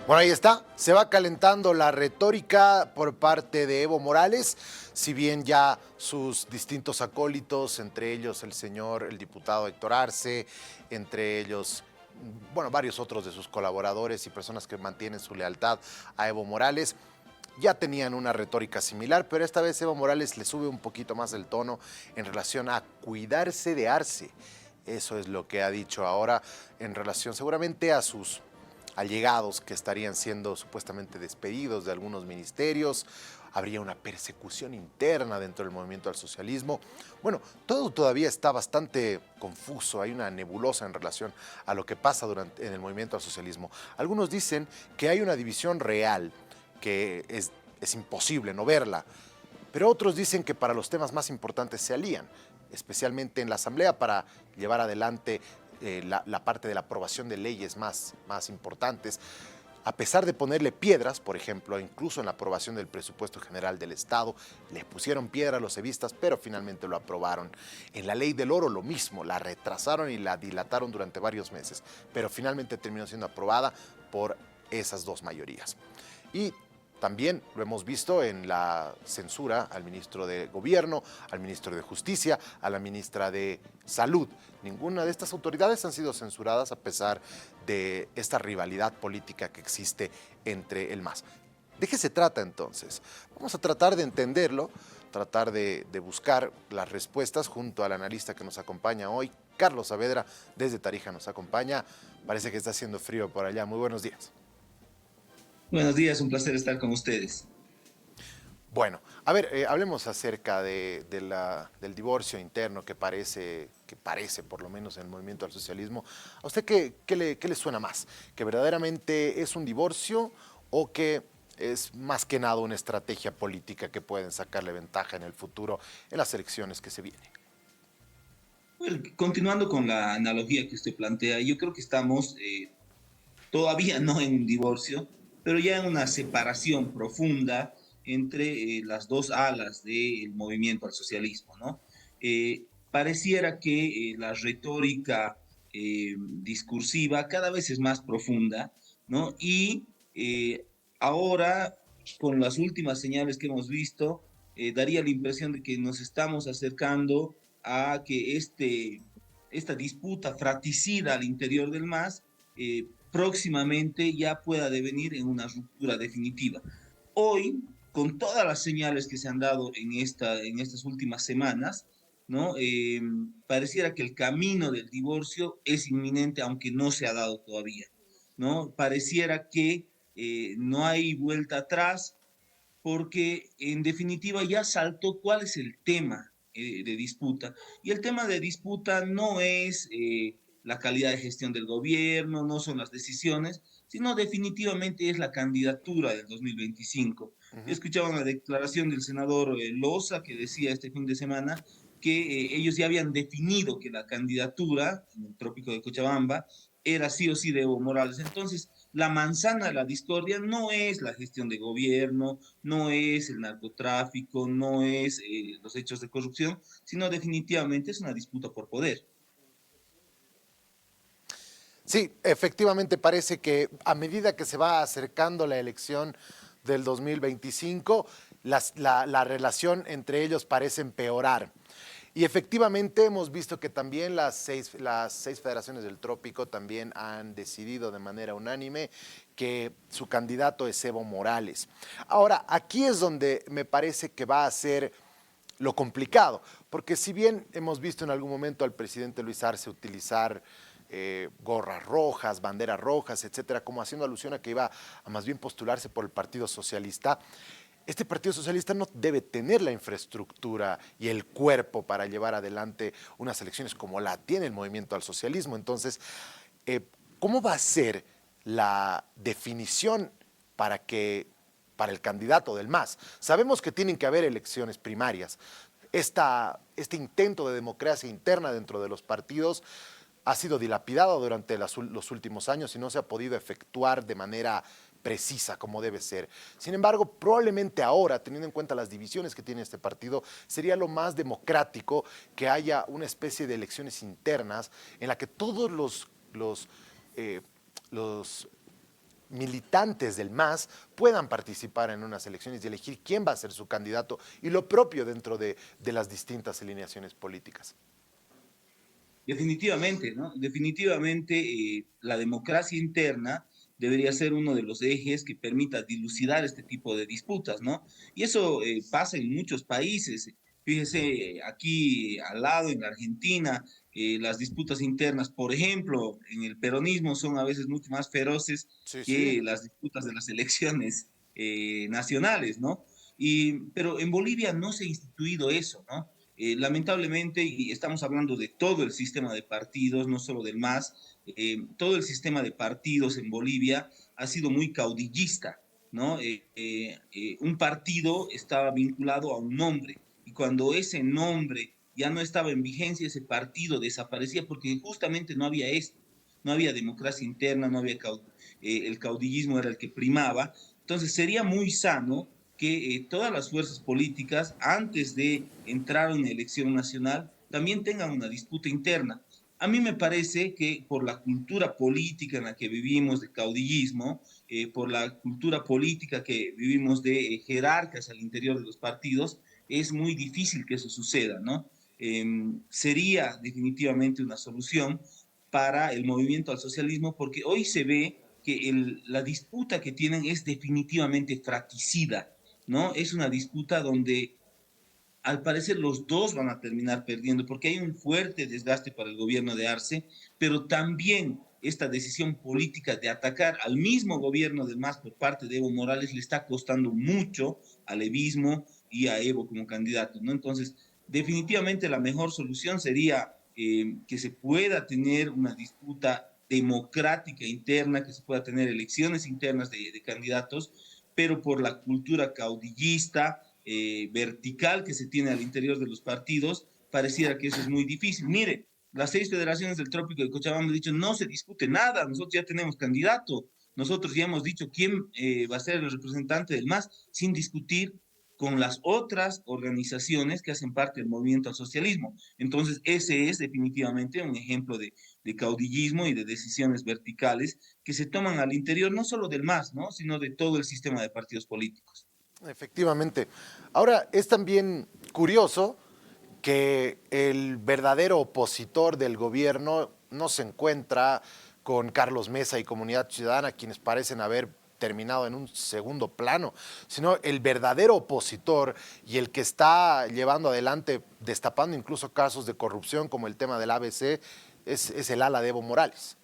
Bueno, ahí está. Se va calentando la retórica por parte de Evo Morales, si bien ya sus distintos acólitos, entre ellos el diputado Héctor Arce, entre ellos, bueno, varios otros de sus colaboradores y personas que mantienen su lealtad a Evo Morales, ya tenían una retórica similar, pero esta vez Evo Morales le sube un poquito más el tono en relación a cuidarse de Arce. Eso es lo que ha dicho ahora en relación seguramente a sus allegados que estarían siendo supuestamente despedidos de algunos ministerios. Habría una persecución interna dentro del movimiento al socialismo. Bueno, todo todavía está bastante confuso, hay una nebulosa en relación a lo que pasa en el movimiento al socialismo. Algunos dicen que hay una división real, que es imposible no verla, pero otros dicen que para los temas más importantes se alían, especialmente en la Asamblea para llevar adelante la parte de la aprobación de leyes más importantes. A pesar de ponerle piedras, por ejemplo, incluso en la aprobación del presupuesto general del Estado, le pusieron piedra a los evistas, pero finalmente lo aprobaron. En la ley del oro lo mismo, la retrasaron y la dilataron durante varios meses, pero finalmente terminó siendo aprobada por esas dos mayorías. Y también lo hemos visto en la censura al ministro de Gobierno, al ministro de Justicia, a la ministra de Salud. Ninguna de estas autoridades han sido censuradas a pesar de esta rivalidad política que existe entre el MAS. ¿De qué se trata entonces? Vamos a tratar de entenderlo, tratar de buscar las respuestas junto al analista que nos acompaña hoy. Carlos Saavedra, desde Tarija nos acompaña. Parece que está haciendo frío por allá. Muy buenos días. Buenos días, un placer estar con ustedes. Bueno, a ver, hablemos acerca del divorcio interno que parece, por lo menos en el movimiento al socialismo. ¿A usted qué le suena más? ¿Que verdaderamente es un divorcio o que es más que nada una estrategia política que pueden sacarle ventaja en el futuro en las elecciones que se vienen? Bueno, continuando con la analogía que usted plantea, yo creo que estamos todavía no en un divorcio, pero ya en una separación profunda entre las dos alas del movimiento al socialismo, ¿no? Pareciera que la retórica discursiva cada vez es más profunda, ¿no? Y ahora, con las últimas señales que hemos visto, daría la impresión de que nos estamos acercando a que esta disputa fratricida al interior del MAS próximamente ya pueda devenir en una ruptura definitiva. Hoy, con todas las señales que se han dado en estas últimas semanas, ¿no? Pareciera que el camino del divorcio es inminente, aunque no se ha dado todavía, ¿no? Pareciera que no hay vuelta atrás, porque en definitiva ya saltó cuál es el tema de disputa. Y el tema de disputa no es la calidad de gestión del gobierno, no son las decisiones, sino definitivamente es la candidatura del 2025. Yo Ujú. escuchaba una declaración del senador Loza que decía este fin de semana que ellos ya habían definido que la candidatura en el trópico de Cochabamba era sí o sí de Evo Morales. Entonces, la manzana de la discordia no es la gestión de gobierno, no es el narcotráfico, no es los hechos de corrupción, sino definitivamente es una disputa por poder. Sí, efectivamente parece que a medida que se va acercando la elección del 2025, la relación entre ellos parece empeorar. Y efectivamente hemos visto que también las seis federaciones del trópico también han decidido de manera unánime que su candidato es Evo Morales. Ahora, aquí es donde me parece que va a ser lo complicado, porque si bien hemos visto en algún momento al presidente Luis Arce utilizar gorras rojas, banderas rojas, etcétera, como haciendo alusión a que iba a más bien postularse por el Partido Socialista, este Partido Socialista no debe tener la infraestructura y el cuerpo para llevar adelante unas elecciones como la tiene el movimiento al socialismo. Entonces, eh, ¿cómo va a ser la definición para para el candidato del MAS? Sabemos que tienen que haber elecciones primarias. Este intento de democracia interna dentro de los partidos ha sido dilapidado durante los últimos años y no se ha podido efectuar de manera precisa como debe ser. Sin embargo, probablemente ahora, teniendo en cuenta las divisiones que tiene este partido, sería lo más democrático que haya una especie de elecciones internas en la que todos los militantes del MAS puedan participar en unas elecciones y elegir quién va a ser su candidato y lo propio dentro de las distintas alineaciones políticas. Definitivamente, ¿no? Definitivamente la democracia interna debería ser uno de los ejes que permita dilucidar este tipo de disputas, ¿no? Y eso pasa en muchos países. Fíjese, aquí al lado, en Argentina, las disputas internas, por ejemplo, en el peronismo son a veces mucho más feroces Sí, sí. que las disputas de las elecciones nacionales, ¿no? Pero en Bolivia no se ha instituido eso, ¿no? Lamentablemente, y estamos hablando de todo el sistema de partidos, no solo del MAS, todo el sistema de partidos en Bolivia ha sido muy caudillista, ¿no? Un partido estaba vinculado a un nombre, y cuando ese nombre ya no estaba en vigencia, ese partido desaparecía porque justamente no había esto, no había democracia interna, no había el caudillismo era el que primaba. Entonces sería muy sano que todas las fuerzas políticas, antes de entrar a una elección nacional, también tengan una disputa interna. A mí me parece que por la cultura política en la que vivimos de caudillismo, por la cultura política que vivimos de jerarcas al interior de los partidos, es muy difícil que eso suceda, ¿no? Sería definitivamente una solución para el movimiento al socialismo porque hoy se ve que la disputa que tienen es definitivamente fratricida, ¿no? Es una disputa donde al parecer los dos van a terminar perdiendo porque hay un fuerte desgaste para el gobierno de Arce, pero también esta decisión política de atacar al mismo gobierno de MAS por parte de Evo Morales le está costando mucho al evismo y a Evo como candidato, ¿no? Entonces, definitivamente la mejor solución sería que se pueda tener una disputa democrática interna, que se pueda tener elecciones internas de candidatos, pero por la cultura caudillista, vertical que se tiene al interior de los partidos, pareciera que eso es muy difícil. Mire, las 6 federaciones del Trópico de Cochabamba han dicho, no se discute nada, nosotros ya tenemos candidato, nosotros ya hemos dicho quién va a ser el representante del MAS, sin discutir con las otras organizaciones que hacen parte del movimiento al socialismo. Entonces, ese es definitivamente un ejemplo de caudillismo y de decisiones verticales que se toman al interior no solo del MAS, ¿no? sino de todo el sistema de partidos políticos. Efectivamente. Ahora, es también curioso que el verdadero opositor del gobierno no se encuentra con Carlos Mesa y Comunidad Ciudadana, quienes parecen haber terminado en un segundo plano, sino el verdadero opositor y el que está llevando adelante, destapando incluso casos de corrupción como el tema del ABC, es el ala de Evo Morales.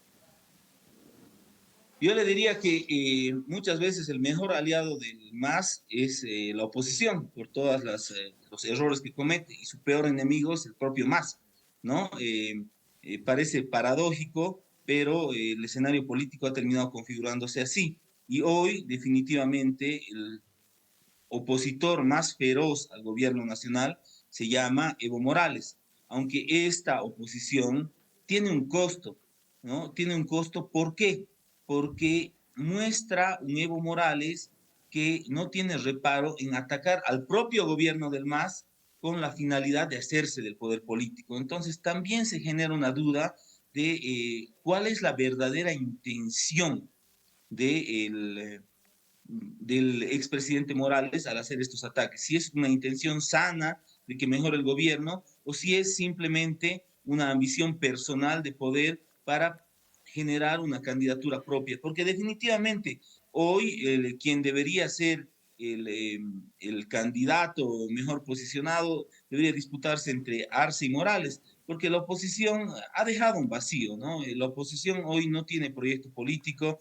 Yo le diría que muchas veces el mejor aliado del MAS es la oposición por todos los errores que comete y su peor enemigo es el propio MAS, ¿no? Parece paradójico, pero el escenario político ha terminado configurándose así. Y hoy definitivamente el opositor más feroz al gobierno nacional se llama Evo Morales, aunque esta oposición tiene un costo, ¿no? Tiene un costo, ¿por qué? Porque muestra un Evo Morales que no tiene reparo en atacar al propio gobierno del MAS con la finalidad de hacerse del poder político. Entonces también se genera una duda de cuál es la verdadera intención de del expresidente Morales al hacer estos ataques. Si es una intención sana de que mejore el gobierno o si es simplemente una ambición personal de poder para generar una candidatura propia. Porque definitivamente hoy quien debería ser el candidato mejor posicionado debería disputarse entre Arce y Morales, porque la oposición ha dejado un vacío, ¿no? La oposición hoy no tiene proyecto político,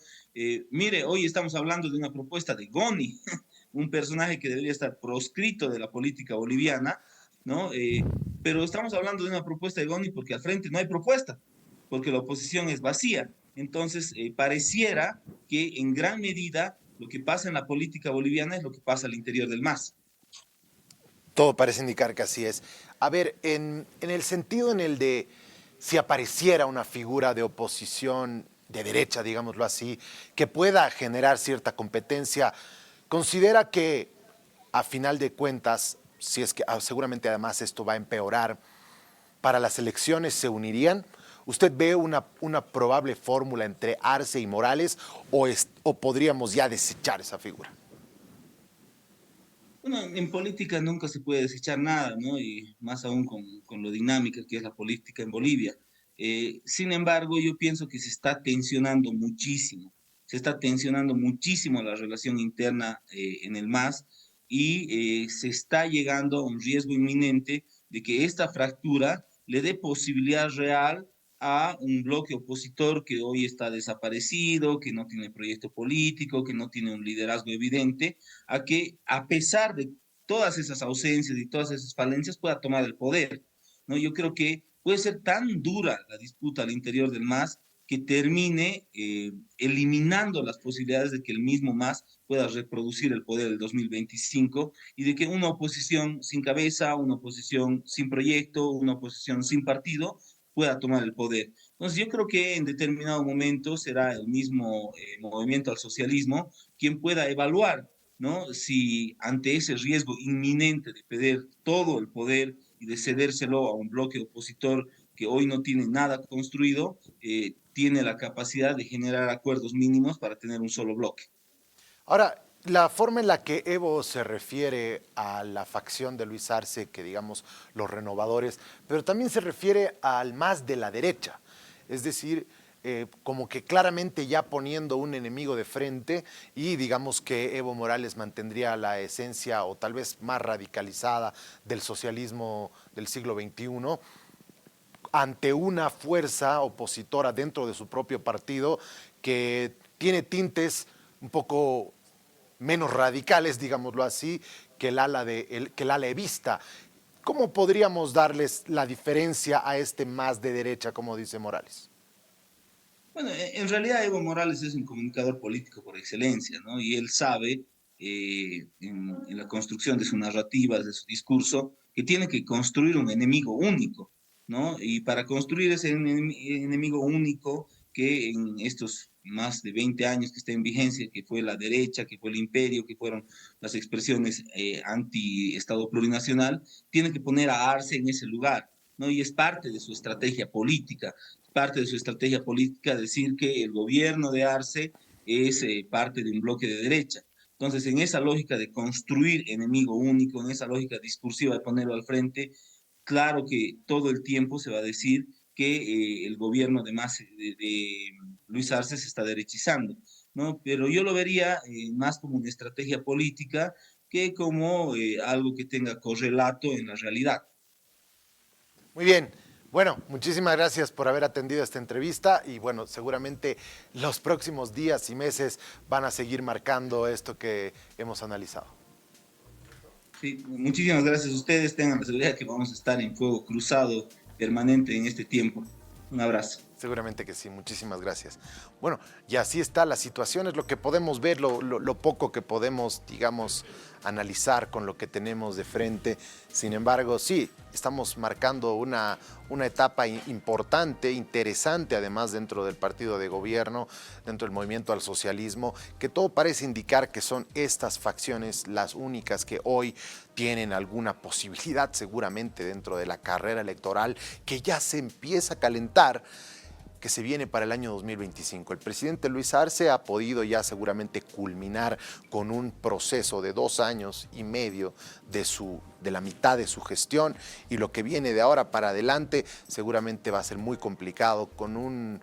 mire, hoy estamos hablando de una propuesta de Goni, un personaje que debería estar proscrito de la política boliviana, ¿no? Pero estamos hablando de una propuesta de Goni porque al frente no hay propuesta, porque la oposición es vacía. Entonces, pareciera que en gran medida lo que pasa en la política boliviana es lo que pasa al interior del MAS. Todo parece indicar que así es. A ver, en el sentido en el de si apareciera una figura de oposición de derecha, digámoslo así, que pueda generar cierta competencia, considera que a final de cuentas, si es que seguramente además esto va a empeorar, para las elecciones se unirían ¿Usted ve una probable fórmula entre Arce y Morales o podríamos ya desechar esa figura? Bueno, en política nunca se puede desechar nada, ¿no? Y más aún con lo dinámica que es la política en Bolivia. Sin embargo, yo pienso que se está tensionando muchísimo. Se está tensionando muchísimo la relación interna en el MAS y se está llegando a un riesgo inminente de que esta fractura le dé posibilidad real a un bloque opositor que hoy está desaparecido, que no tiene proyecto político, que no tiene un liderazgo evidente, a que a pesar de todas esas ausencias y todas esas falencias pueda tomar el poder, ¿no? Yo creo que puede ser tan dura la disputa al interior del MAS que termine eliminando las posibilidades de que el mismo MAS pueda reproducir el poder del 2025 y de que una oposición sin cabeza, una oposición sin proyecto, una oposición sin partido pueda tomar el poder. Entonces yo creo que en determinado momento será el mismo movimiento al socialismo quien pueda evaluar, ¿no? Si ante ese riesgo inminente de perder todo el poder y de cedérselo a un bloque opositor que hoy no tiene nada construido, tiene la capacidad de generar acuerdos mínimos para tener un solo bloque. Ahora, la forma en la que Evo se refiere a la facción de Luis Arce, que digamos los renovadores, pero también se refiere al más de la derecha, es decir, como que claramente ya poniendo un enemigo de frente y digamos que Evo Morales mantendría la esencia o tal vez más radicalizada del socialismo del siglo XXI ante una fuerza opositora dentro de su propio partido que tiene tintes un poco menos radicales, digámoslo así, que el ala evista. ¿Cómo podríamos darles la diferencia a este más de derecha, como dice Morales? Bueno, en realidad Evo Morales es un comunicador político por excelencia, ¿no? Y él sabe en la construcción de su narrativa, de su discurso, que tiene que construir un enemigo único, ¿no? Y para construir ese enemigo único que en estos más de 20 años que está en vigencia, que fue la derecha, que fue el imperio, que fueron las expresiones anti-Estado plurinacional, tiene que poner a Arce en ese lugar, ¿no? Y es parte de su estrategia política, parte de su estrategia política decir que el gobierno de Arce es parte de un bloque de derecha. Entonces, en esa lógica de construir enemigo único, en esa lógica discursiva de ponerlo al frente, claro que todo el tiempo se va a decir que el gobierno de Luis Arce se está derechizando, ¿no? Pero yo lo vería más como una estrategia política que como algo que tenga correlato en la realidad. Muy bien. Bueno, muchísimas gracias por haber atendido esta entrevista y bueno, seguramente los próximos días y meses van a seguir marcando esto que hemos analizado. Sí, muchísimas gracias a ustedes. Tengan la seguridad que vamos a estar en fuego cruzado permanente en este tiempo. Un abrazo. Seguramente que sí, muchísimas gracias. Bueno, y así está la situación, es lo que podemos ver, lo poco que podemos, digamos, analizar con lo que tenemos de frente. Sin embargo, sí, estamos marcando una etapa importante, interesante, además dentro del partido de gobierno, dentro del movimiento al socialismo, que todo parece indicar que son estas facciones las únicas que hoy tienen alguna posibilidad seguramente dentro de la carrera electoral que ya se empieza a calentar, que se viene para el año 2025. El presidente Luis Arce ha podido ya seguramente culminar con un proceso de 2 años y medio de la mitad de su gestión y lo que viene de ahora para adelante seguramente va a ser muy complicado con un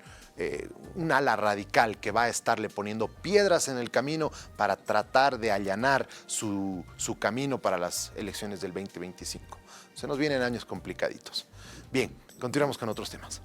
ala radical que va a estarle poniendo piedras en el camino para tratar de allanar su camino para las elecciones del 2025. Se nos vienen años complicaditos. Bien, continuamos con otros temas.